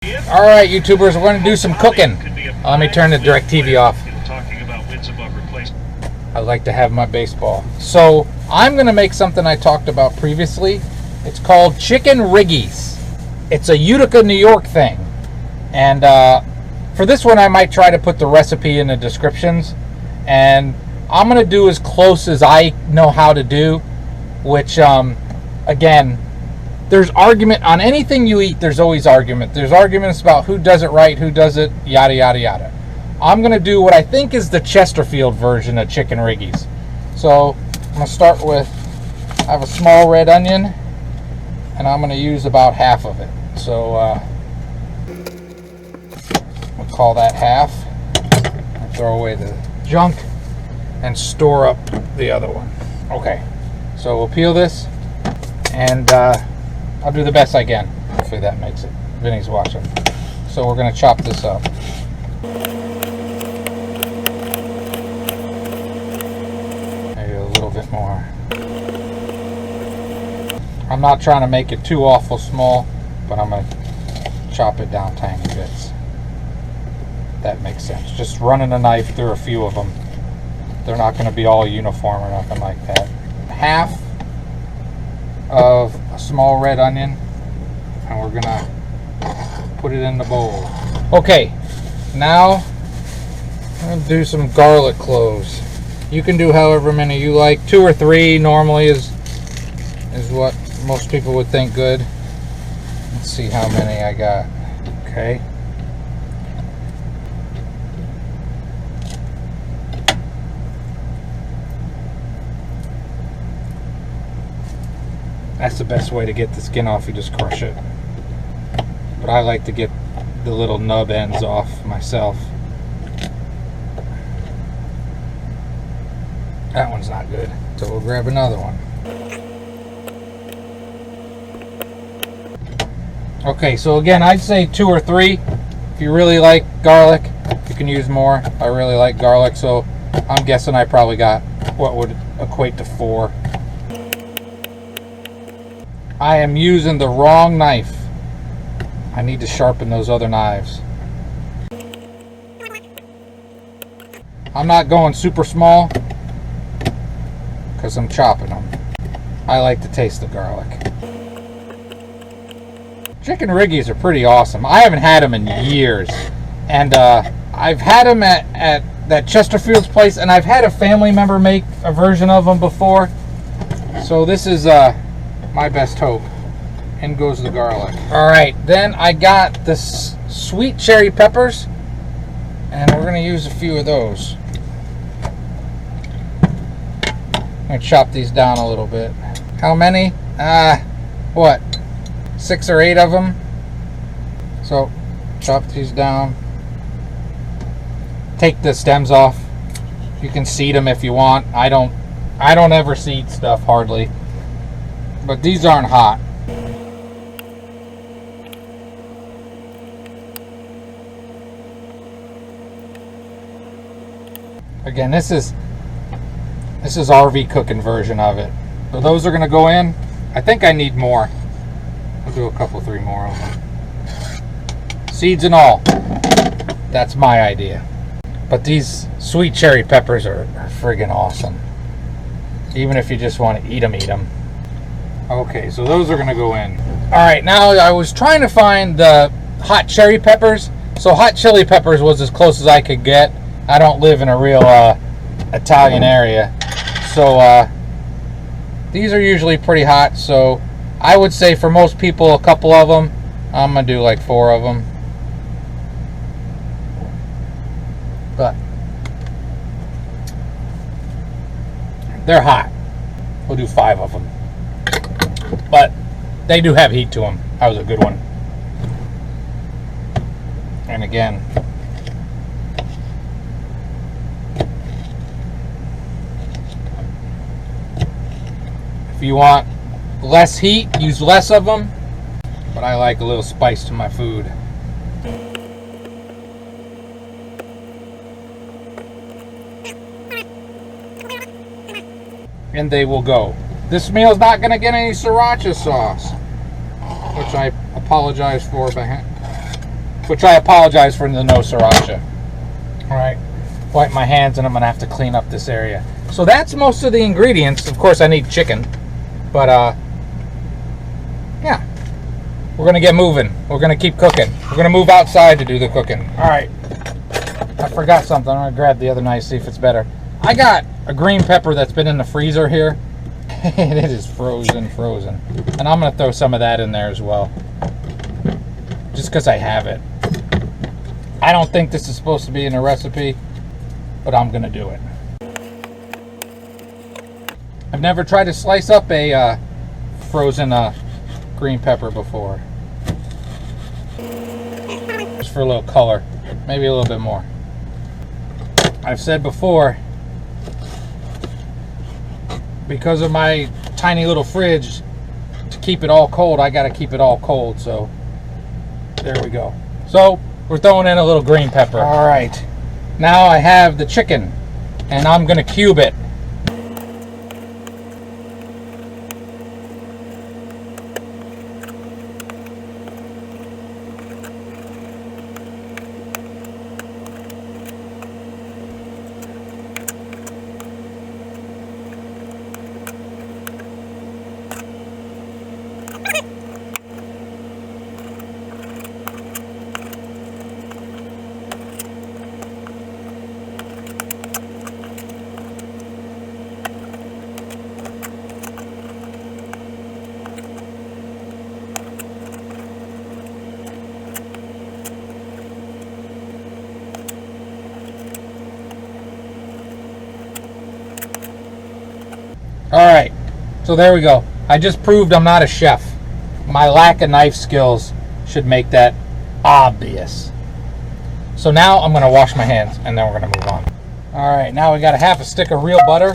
All right, YouTubers, we're going to do some cooking. Let me turn the DirecTV off. I like to have my baseball. So I'm going to make something I talked about previously. It's called chicken Riggies. It's a Utica, New York thing. And for this one, I might try to put the recipe in the descriptions. And I'm going to do as close as I know how to do, which, again, there's argument on anything you eat. There's always argument. There's arguments about who does it right, who does it, yada, yada, yada. I'm going to do what I think is the Chesterfield version of chicken Riggies. So I'm going to start with, I have a small red onion, and I'm going to use about half of it. So we'll call that half. I'll throw away the junk and store up the other one. Okay, so we'll peel this, and I'll do the best I can. Hopefully that makes it. Vinny's watching. So we're going to chop this up. Maybe a little bit more. I'm not trying to make it too awful small, but I'm going to chop it down tiny bits. That makes sense. Just running a knife through a few of them. They're not going to be all uniform or nothing like that. Half of a small red onion, and we're gonna put it in the bowl. Okay, now I'm gonna do some garlic cloves. You can do however many you like. 2 or 3 normally is what most people would think good. Let's see how many I got. Okay. That's the best way to get the skin off. You just crush it. But I like to get the little nub ends off myself. That one's not good. So we'll grab another one. Okay, so again, I'd say 2 or 3. If you really like garlic, you can use more. I really like garlic, so I'm guessing I probably got what would equate to 4. I am using the wrong knife. I need to sharpen those other knives. I'm not going super small because I'm chopping them. I like to taste the garlic. Chicken Riggies are pretty awesome. I haven't had them in years. And I've had them at that Chesterfield's place, and I've had a family member make a version of them before. So this is my best hope. In goes the garlic. Alright, then I got the sweet cherry peppers, and we're going to use a few of those. I'm going to chop these down a little bit. How many? What? 6 or 8 of them. So, chop these down. Take the stems off. You can seed them if you want. I don't ever seed stuff hardly. But these aren't hot. Again, this is RV cooking version of it. So those are going to go in. I think I need more. I'll do a couple, 3 more of them. Seeds and all. That's my idea. But these sweet cherry peppers are friggin' awesome. Even if you just want to eat them. Okay, so those are going to go in. Alright, now I was trying to find the hot cherry peppers. So hot chili peppers was as close as I could get. I don't live in a real Italian area. So these are usually pretty hot. So I would say for most people, a couple of them. I'm going to do like 4 of them. But they're hot. We'll do 5 of them. But they do have heat to them. That was a good one. And again, if you want less heat, use less of them. But I like a little spice to my food. And they will go. This meal's not going to get any sriracha sauce, which I apologize for which I apologize for the no sriracha. All right, wipe my hands, and I'm gonna have to clean up this area. So that's most of the ingredients. Of course, I need chicken, but yeah, we're gonna get moving. We're gonna keep cooking. We're gonna move outside to do the cooking. All right, I forgot something. I'm gonna grab the other knife, see if it's better. I got a green pepper that's been in the freezer here. And it is frozen. And I'm gonna throw some of that in there as well, just because I have it. I don't think this is supposed to be in a recipe, but I'm gonna do it. I've never tried to slice up a frozen green pepper before. Just for a little color, maybe a little bit more. I've said before, because of my tiny little fridge, to keep it all cold, I gotta keep it all cold. So there we go. So we're throwing in a little green pepper. All right, now I have the chicken, and I'm gonna cube it. Alright, so there we go. I just proved I'm not a chef. My lack of knife skills should make that obvious. So now I'm going to wash my hands, and then we're going to move on. Alright, now we got a half a stick of real butter,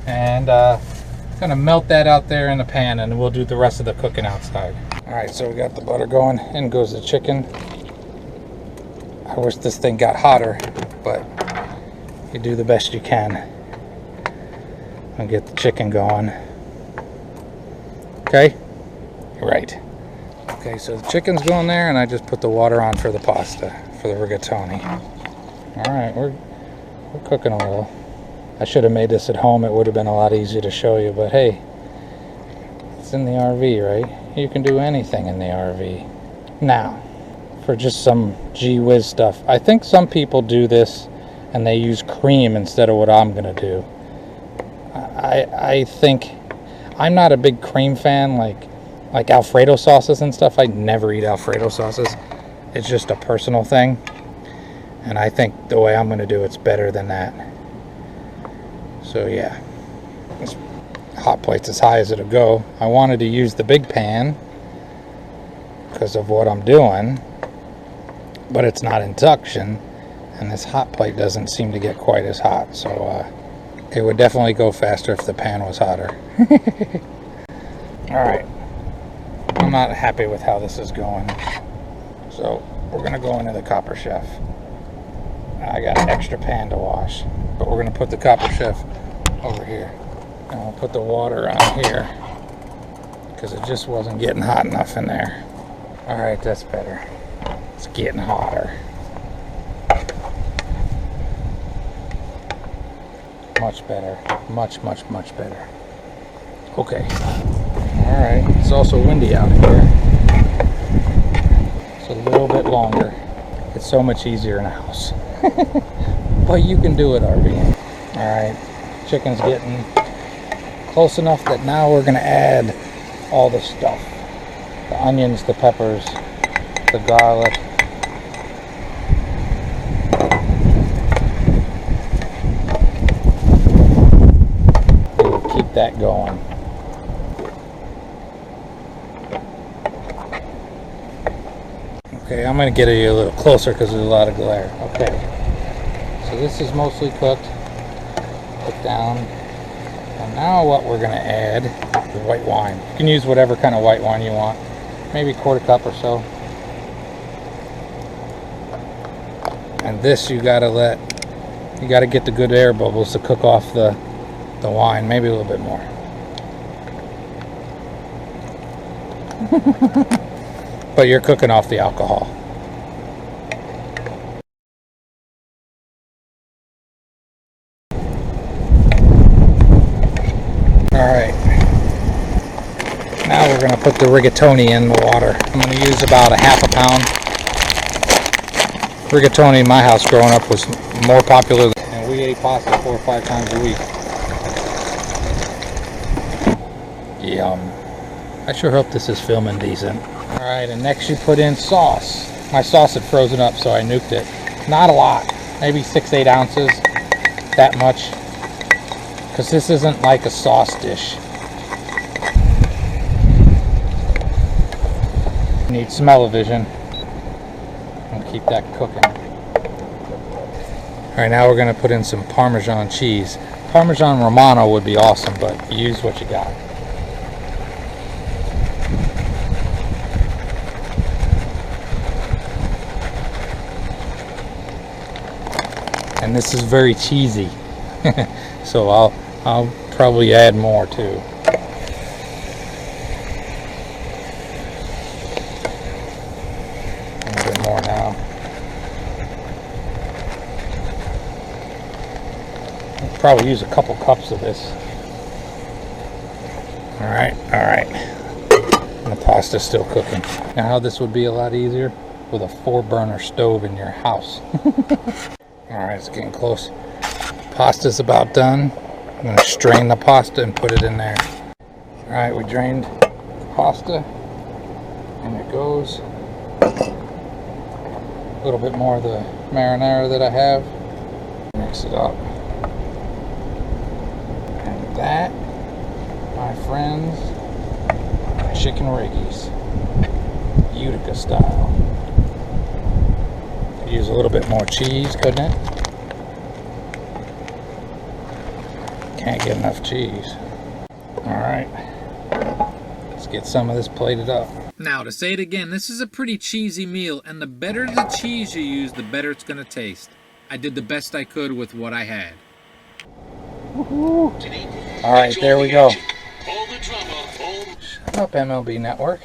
and going to melt that out there in the pan, and we'll do the rest of the cooking outside. Alright, so we got the butter going, in goes the chicken. I wish this thing got hotter, but you do the best you can. And get the chicken going. Okay, right. Okay, so the chicken's going there, and I just put the water on for the pasta, for the rigatoni. All right, we're cooking a little. I should have made this at home. It would have been a lot easier to show you, but hey, it's in the RV, right? You can do anything in the RV. Now, for just some gee whiz stuff, I think some people do this and they use cream instead of what I'm gonna do. I think I'm not a big cream fan, like Alfredo sauces and stuff. I never eat Alfredo sauces. It's just a personal thing, and I think the way I'm going to do it's better than that. So yeah, this hot plate's as high as it'll go. I wanted to use the big pan because of what I'm doing, but it's not induction, and this hot plate doesn't seem to get quite as hot. So it would definitely go faster if the pan was hotter. Alright, I'm not happy with how this is going, so we're going to go into the Copper Chef. I got an extra pan to wash, but we're going to put the Copper Chef over here. And I'll put the water on here because it just wasn't getting hot enough in there. Alright, that's better. It's getting hotter. Much better. Much better. Okay. Alright. It's also windy out here. It's a little bit longer. It's so much easier in a house. But you can do it, RV. Alright. Chicken's getting close enough that now we're going to add all the stuff. The onions, the peppers, the garlic. That going. Okay, I'm going to get you a little closer because there's a lot of glare. Okay, so this is mostly cooked. Put down. And now what we're going to add is white wine. You can use whatever kind of white wine you want. Maybe a quarter cup or so. And this you got to get the good air bubbles to cook off the wine, maybe a little bit more. But you're cooking off the alcohol. put the rigatoni in the water. I'm going to use about a half a pound. Rigatoni in my house growing up was more popular, and we ate pasta 4 or 5 times a week. Yum. I sure hope this is filming decent. Alright, and next you put in sauce. My sauce had frozen up, so I nuked it. Not a lot, maybe 6-8 ounces, that much. Because this isn't like a sauce dish. You need smell-o-vision. And keep that cooking. Alright, now we're going to put in some Parmesan cheese. Parmesan Romano would be awesome, but use what you got. And this is very cheesy, so I'll probably add more too. A bit more now. I'll probably use a couple cups of this. All right. And the pasta's still cooking. Now, how this would be a lot easier with a 4-burner stove in your house. Alright, it's getting close. Pasta's about done. I'm going to strain the pasta and put it in there. Alright, we drained pasta. And it goes. A little bit more of the marinara that I have. Mix it up. And that, my friends, chicken Riggies. Utica style. Use a little bit more cheese, couldn't it? Can't get enough cheese. Alright, let's get some of this plated up. Now, to say it again, this is a pretty cheesy meal, and the better the cheese you use, the better it's going to taste. I did the best I could with what I had. Alright, there we go. Shut up, MLB Network.